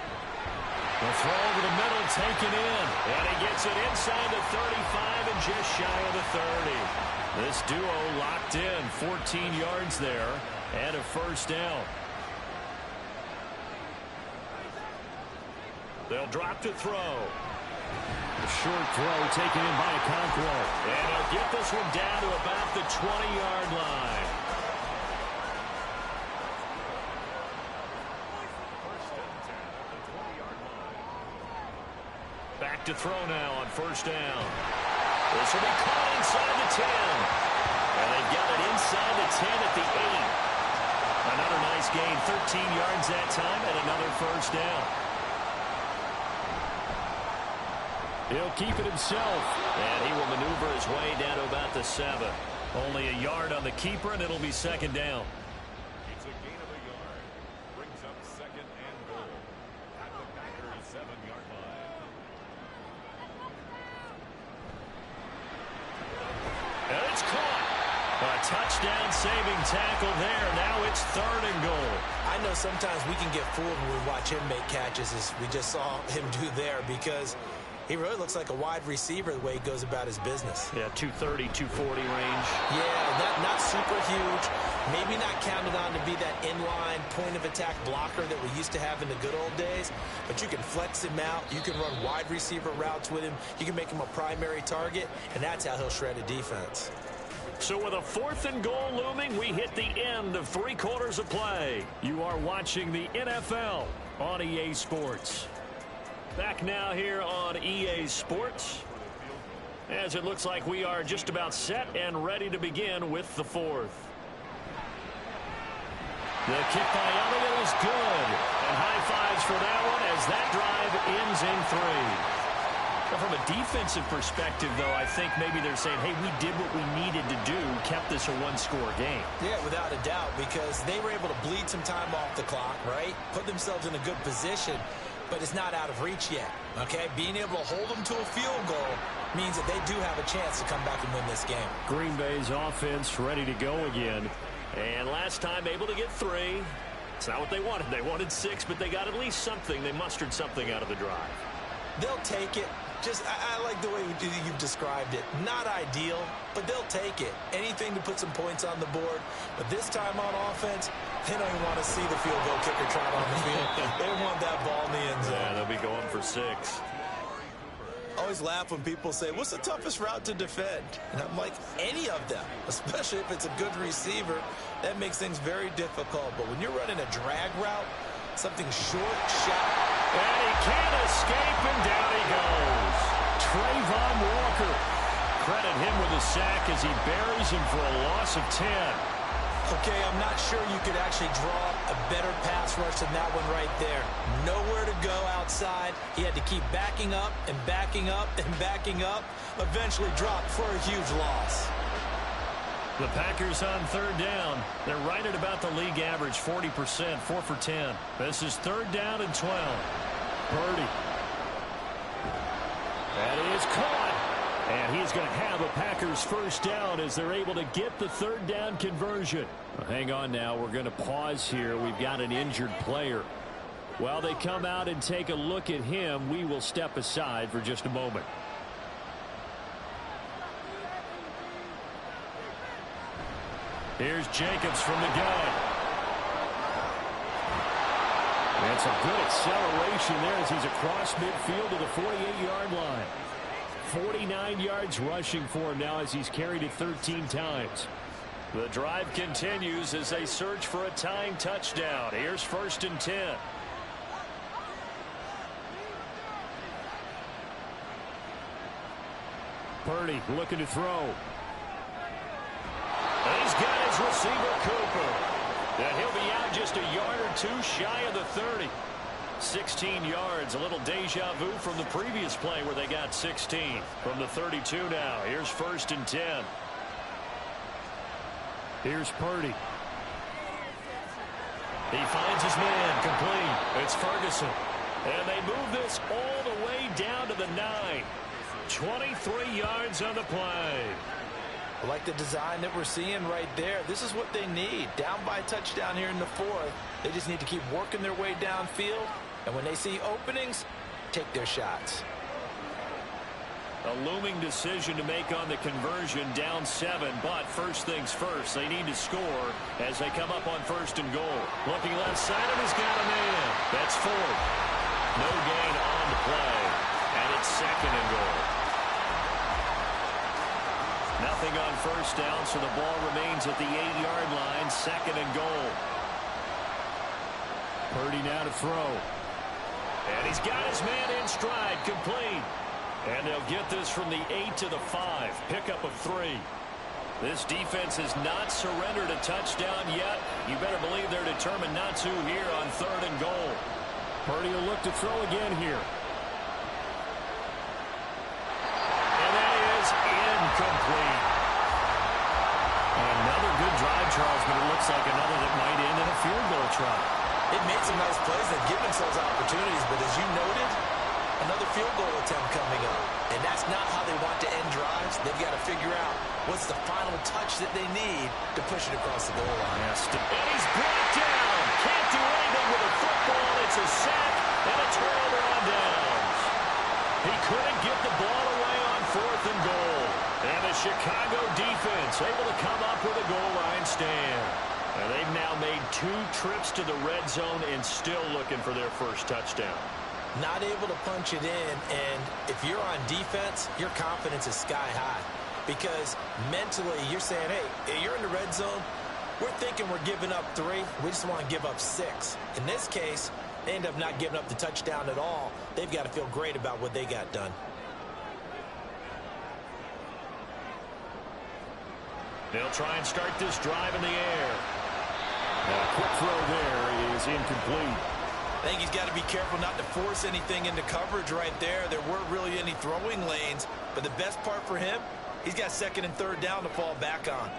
The throw over the middle, taken in. And he gets it inside the 35 and just shy of the 30. This duo locked in, 14 yards there, and a first down. They'll drop to throw. A short throw taken in by Okonkwo. And he'll get this one down to about the 20-yard line. Back to throw now on first down. This will be caught inside the 10. And they've got it inside the 10 at the 8. Another nice gain, 13 yards that time, and another first down. He'll keep it himself. And he will maneuver his way down to about the 7. Only a yard on the keeper, and it'll be second down. It's a gain of a yard. Brings up second and goal at the Packers' 7-yard line. And it's caught. A touchdown-saving tackle there. Now it's third and goal. I know sometimes we can get fooled when we watch him make catches, as we just saw him do there, because he really looks like a wide receiver the way he goes about his business. Yeah, 230, 240 range. Yeah, not super huge. Maybe not counted on to be that inline point-of-attack blocker that we used to have in the good old days. But you can flex him out. You can run wide receiver routes with him. You can make him a primary target, and that's how he'll shred a defense. So with a fourth and goal looming, we hit the end of 3 quarters of play. You are watching the NFL on EA Sports. Back now here on EA Sports, as it looks like we are just about set and ready to begin with the fourth. The kick by Elliott is good, and high fives for that one as that drive ends in 3. Now, from a defensive perspective, though, I think maybe they're saying, hey, we did what we needed to do, kept this a one-score game. Yeah, without a doubt, because they were able to bleed some time off the clock, right? Put themselves in a good position, but it's not out of reach yet, okay? Being able to hold them to a field goal means that they do have a chance to come back and win this game. Green Bay's offense ready to go again. And last time able to get 3. It's not what they wanted. They wanted 6, but they got at least something. They mustered something out of the drive. They'll take it. Just, I like the way you've described it. Not ideal, but they'll take it. Anything to put some points on the board. But this time on offense, they don't even want to see the field goal kicker trot on the field. They want that ball in the end zone. Yeah, they'll be going for 6. I always laugh when people say, what's the toughest route to defend? And I'm like, any of them, especially if it's a good receiver. That makes things very difficult. But when you're running a drag route, something short, shallow. And he can't escape, and down he goes. Trayvon Walker. Credit him with a sack as he buries him for a loss of 10. Okay, I'm not sure you could actually draw a better pass rush than that one right there. Nowhere to go outside. He had to keep backing up and backing up and backing up. Eventually dropped for a huge loss. The Packers on third down. They're right at about the league average, 40%, 4 for 10. This is third down and 12. Purdy. That is caught. And he's going to have a Packers first down as they're able to get the third down conversion. Well, hang on now. We're going to pause here. We've got an injured player. While they come out and take a look at him, we will step aside for just a moment. Here's Jacobs from the gun. That's a good acceleration there as he's across midfield to the 48-yard line. 49 yards rushing for him now as he's carried it 13 times. The drive continues as they search for a tying touchdown. Here's first and 10. Purdy looking to throw. And he's got his receiver, Cooper. And he'll be out just a yard or two shy of the 30. 16 yards, a little deja vu from the previous play where they got 16. From the 32 now, here's 1st and 10. Here's Purdy. He finds his man, complete. It's Ferguson. And they move this all the way down to the 9. 23 yards on the play. I like the design that we're seeing right there. This is what they need. Down by a touchdown here in the 4th. They just need to keep working their way downfield. And when they see openings, take their shots. A looming decision to make on the conversion, down 7. But first things first, they need to score as they come up on 1st and goal. Looking left side, and he's got a man. That's 4. No gain on the play. And it's 2nd and goal. Nothing on 1st down, so the ball remains at the 8-yard line. 2nd and goal. Purdy now to throw. And he's got his man in stride, complete. And they'll get this from the 8 to the 5. Pickup of 3. This defense has not surrendered a touchdown yet. You better believe they're determined not to here on 3rd and goal. Purdy will look to throw again here. And that is incomplete. Another good drive, Charles, but it looks like another that might end in a field goal try. They've made some nice plays. They've given themselves opportunities, but as you noted, another field goal attempt coming up. And that's not how they want to end drives. They've got to figure out what's the final touch that they need to push it across the goal line. And he's brought down. Can't do anything with a football. It's a sack and a turnover on downs. He couldn't get the ball away on 4th and goal. And the Chicago defense able to come up with a goal line stand. And they've now made 2 trips to the red zone and still looking for their first touchdown. Not able to punch it in, and if you're on defense, your confidence is sky high. Because mentally, you're saying, hey, you're in the red zone. We're thinking we're giving up 3. We just want to give up 6. In this case, they end up not giving up the touchdown at all. They've got to feel great about what they got done. They'll try and start this drive in the air. A quick throw there is incomplete. I think he's got to be careful not to force anything into coverage right there. There weren't really any throwing lanes, but the best part for him, he's got 2nd and 3rd down to fall back on.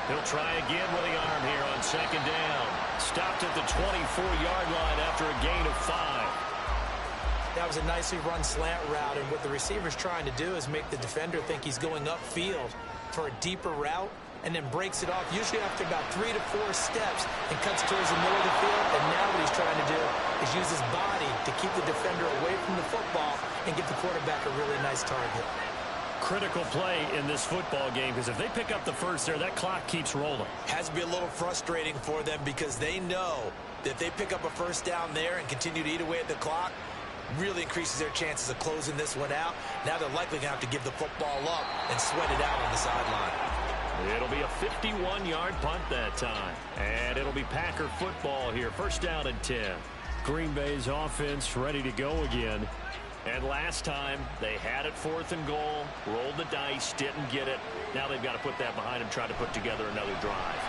He'll try again with the arm here on 2nd down. Stopped at the 24-yard line after a gain of 5. That was a nicely run slant route, and what the receiver's trying to do is make the defender think he's going upfield for a deeper route, and then breaks it off, usually after about 3 to 4 steps, and cuts towards the middle of the field. And now what he's trying to do is use his body to keep the defender away from the football and give the quarterback a really nice target. Critical play in this football game, because if they pick up the first there, that clock keeps rolling. Has to be a little frustrating for them, because they know that if they pick up a first down there and continue to eat away at the clock, really increases their chances of closing this one out. Now they're likely going to have to give the football up and sweat it out on the sideline. It'll be a 51-yard punt that time. And it'll be Packer football here. 1st down and 10. Green Bay's offense ready to go again. And last time, they had it 4th and goal, rolled the dice, didn't get it. Now they've got to put that behind them, try to put together another drive.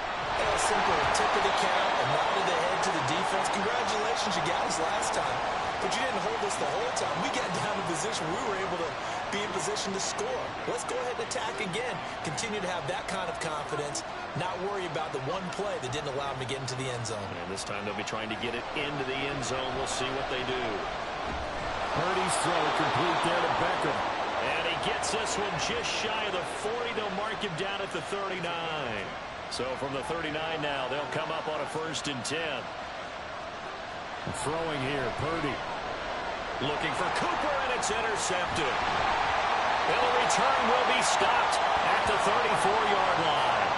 Simple tip of the cap, a nod of the head to the defense. Congratulations, you got us last time. But you didn't hold us the whole time. We got down in position. We were able to be in position to score. Let's go ahead and attack again. Continue to have that kind of confidence. Not worry about the one play that didn't allow them to get into the end zone. And this time they'll be trying to get it into the end zone. We'll see what they do. Purdy's throw complete there to Beckham. And he gets this one just shy of the 40. They'll mark him down at the 39. So from the 39 now, they'll come up on a 1st and 10. Throwing here, Purdy. Looking for Cooper, and it's intercepted. And the return will be stopped at the 34-yard line.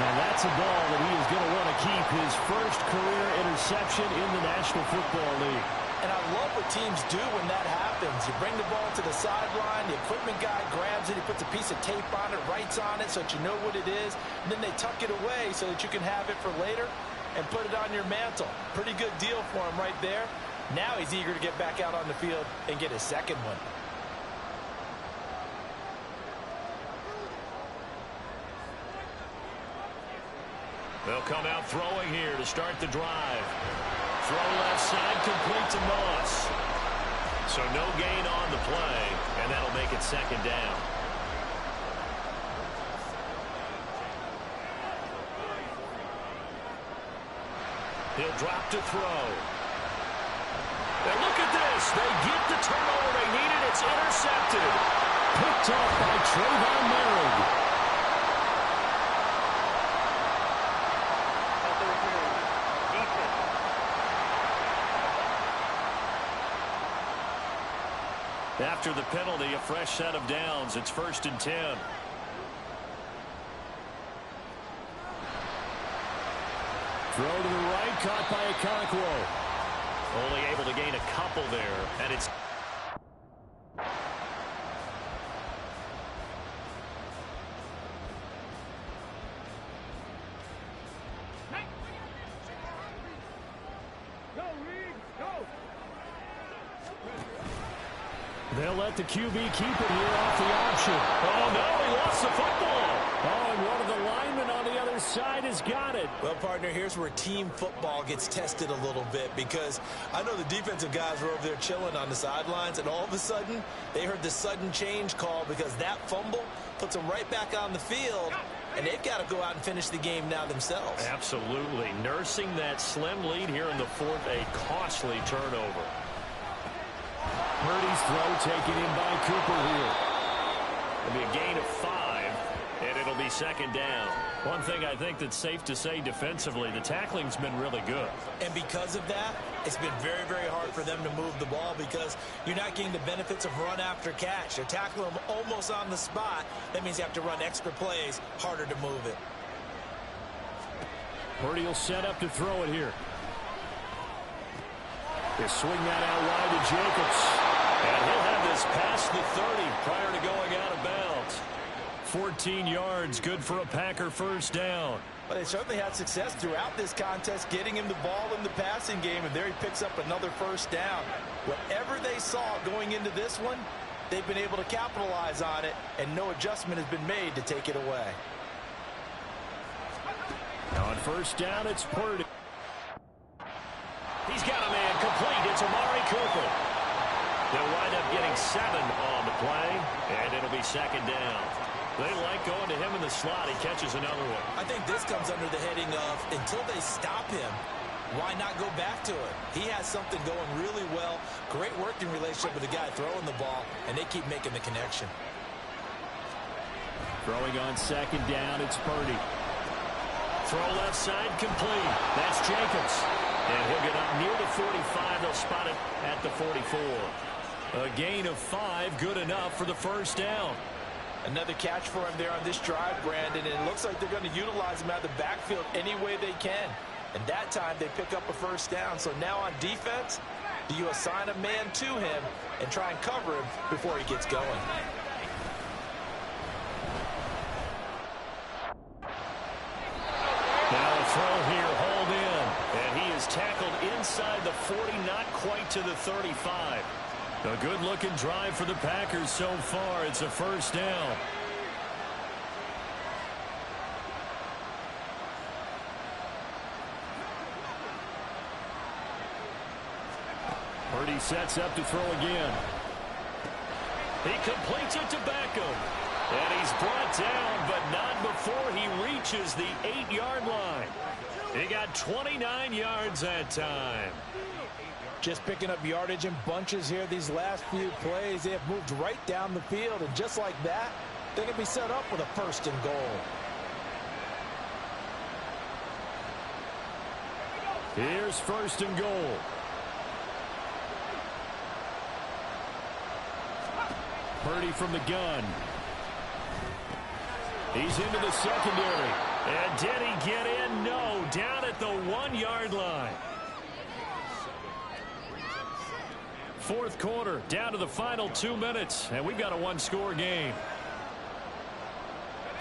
And that's a ball that he is going to want to keep, his first career interception in the National Football League. And I love what teams do when that happens. You bring the ball to the sideline, the equipment guy grabs it, he puts a piece of tape on it, writes on it so that you know what it is, and then they tuck it away so that you can have it for later and put it on your mantle. Pretty good deal for him right there. Now he's eager to get back out on the field and get his 2nd one. They'll come out throwing here to start the drive. Throw left side, complete to Moss. So no gain on the play, and that'll make it second down. He'll drop to throw. And look at this. They get the turnover they needed. It's intercepted. Picked up by Trayvon Merrick. After the penalty, a fresh set of downs. It's 1st and 10. Throw to the right, caught by Okonkwo. Only able to gain a couple there, and it's... They'll let the QB keep it here off the option. Oh, no, he lost the football. Oh, and one of the linemen on the other side has got it. Well, partner, here's where team football gets tested a little bit, because I know the defensive guys were over there chilling on the sidelines, and all of a sudden, they heard the sudden change call because that fumble puts them right back on the field, and they've got to go out and finish the game now themselves. Absolutely. Nursing that slim lead here in the 4th, a costly turnover. Purdy's throw taken in by Cooper here. It'll be a gain of 5, and it'll be second down. One thing I think that's safe to say defensively, the tackling's been really good. And because of that, it's been very, very hard for them to move the ball because you're not getting the benefits of run after catch. They're tackling them almost on the spot. That means you have to run extra plays, harder to move it. Purdy will set up to throw it here. They swing that out wide to Jacobs. And he'll have this past the 30 prior to going out of bounds. 14 yards, good for a Packer first down. Well, they certainly had success throughout this contest getting him the ball in the passing game, and there he picks up another first down. Whatever they saw going into this one, they've been able to capitalize on it, and no adjustment has been made to take it away. Now on first down, it's Purdy. He's got a man complete. It's Amari Cooper. They'll wind up getting 7 on the play, and it'll be second down. They like going to him in the slot. He catches another one. I think this comes under the heading of until they stop him, why not go back to it? He has something going really well. Great working relationship with the guy throwing the ball, and they keep making the connection. Throwing on second down, it's Purdy. Throw left side complete. That's Jacobs. And he'll get up near the 45. They'll spot it at the 44. A gain of 5, good enough for the first down. Another catch for him there on this drive, Brandon, and it looks like they're going to utilize him out of the backfield any way they can. And that time they pick up a first down. So now on defense, do you assign a man to him and try and cover him before he gets going? Now a throw here, hauled in. And he is tackled inside the 40, not quite to the 35. A good-looking drive for the Packers so far. It's a first down. Purdy sets up to throw again. He completes it to Beckham. And he's brought down, but not before he reaches the 8-yard line. He got 29 yards that time. Just picking up yardage in bunches here these last few plays. They have moved right down the field, and just like that, they're going to be set up with a first and goal. Here's first and goal. Purdy from the gun. He's into the secondary. And did he get in? No, down at the 1-yard line. Fourth quarter, down to the final 2 minutes, and we've got a one-score game.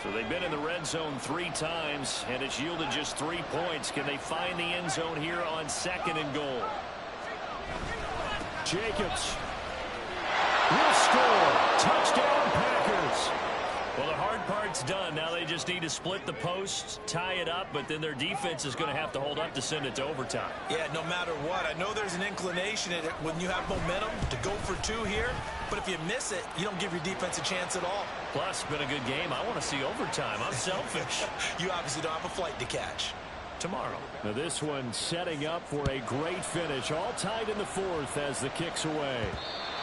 So they've been in the red zone 3 times, and it's yielded just 3 points. Can they find the end zone here on second and goal? Jacobs will score. Touchdown, Packers. Well, the hard part's done. Now they just need to split the posts, tie it up, but then their defense is going to have to hold up to send it to overtime. Yeah, no matter what. I know there's an inclination in it when you have momentum to go for two here, but if you miss it, you don't give your defense a chance at all. Plus, it's been a good game. I want to see overtime. I'm selfish. You obviously don't have a flight to catch. Tomorrow. Now this one setting up for a great finish. All tied in the fourth as the kick's away.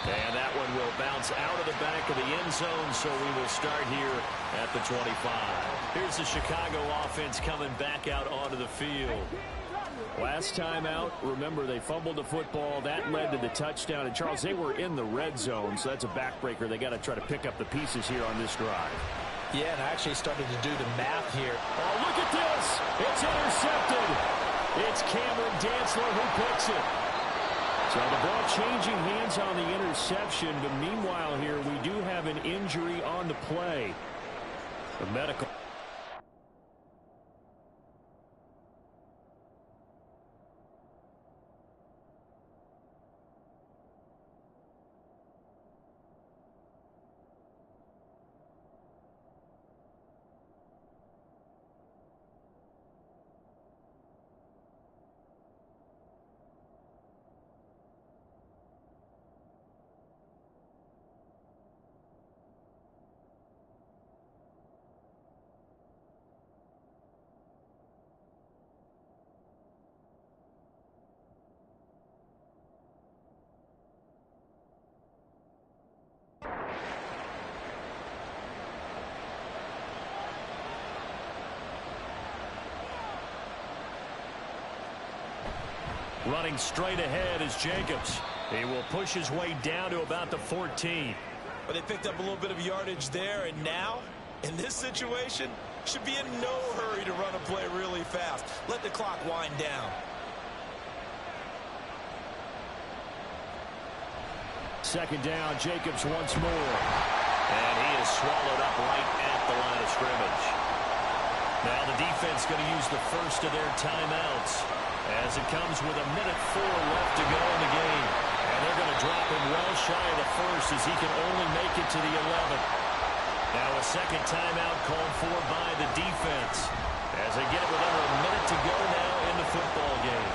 And that one will bounce out of the back of the end zone, so we will start here at the 25. Here's the Chicago offense coming back out onto the field. Last time out, remember, they fumbled the football. That led to the touchdown. And, Charles, they were in the red zone, so that's a backbreaker. They got to try to pick up the pieces here on this drive. Yeah, and I actually started to do the math here. Oh, look at this. It's intercepted. It's Cameron Dantzler who picks it. So the ball changing hands on the interception, but meanwhile here we do have an injury on the play. The medical. Running straight ahead is Jacobs. He will push his way down to about the 14. But they picked up a little bit of yardage there, and now, in this situation, should be in no hurry to run a play really fast. Let the clock wind down. Second down, Jacobs once more. And he is swallowed up right at the line of scrimmage. Now the defense going to use the first of their timeouts as it comes with 1:04 left to go in the game. And they're going to drop him well shy of the first as he can only make it to the 11th. Now a second timeout called for by the defense as they get it with under 1 minute to go now in the football game.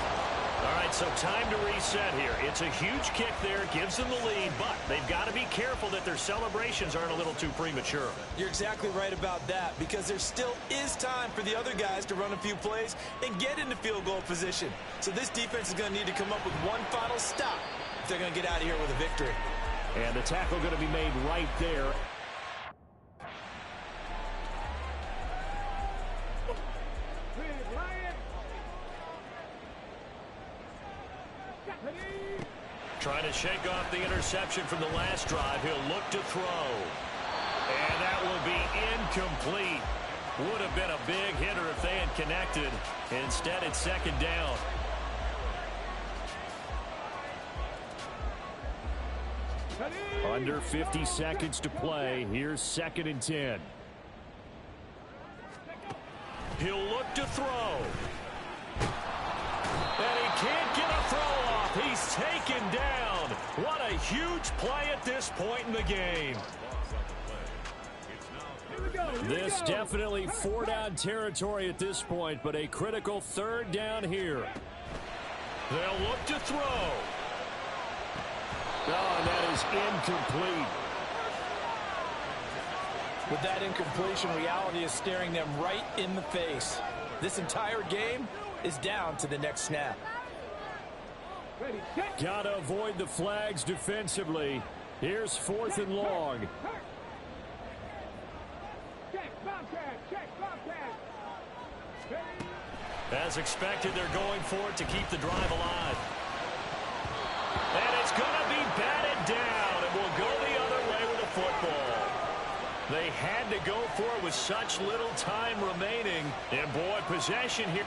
All right, so time to reset here. It's a huge kick there, gives them the lead, but they've got to be careful that their celebrations aren't a little too premature. You're exactly right about that, because there still is time for the other guys to run a few plays and get into field goal position. So this defense is going to need to come up with one final stop if they're going to get out of here with a victory. And the tackle going to be made right there. Trying to shake off the interception from the last drive. He'll look to throw. And that will be incomplete. Would have been a big hitter if they had connected. Instead, it's second down. Under 50 seconds to play. Here's 2nd and 10. He'll look to throw. And he can't get a throw off. He's taken down. What a huge play at this point in the game. This definitely 4-down territory at this point, but a critical 3rd down here. They'll look to throw. Oh, and that is incomplete. With that incompletion, reality is staring them right in the face. This entire game is down to the next snap. Gotta avoid the flags defensively. Here's 4th and long. As expected, they're going for it to keep the drive alive. And it's going to be batted down, and will go the other way with the football. They had to go for it with such little time remaining. And boy, possession here.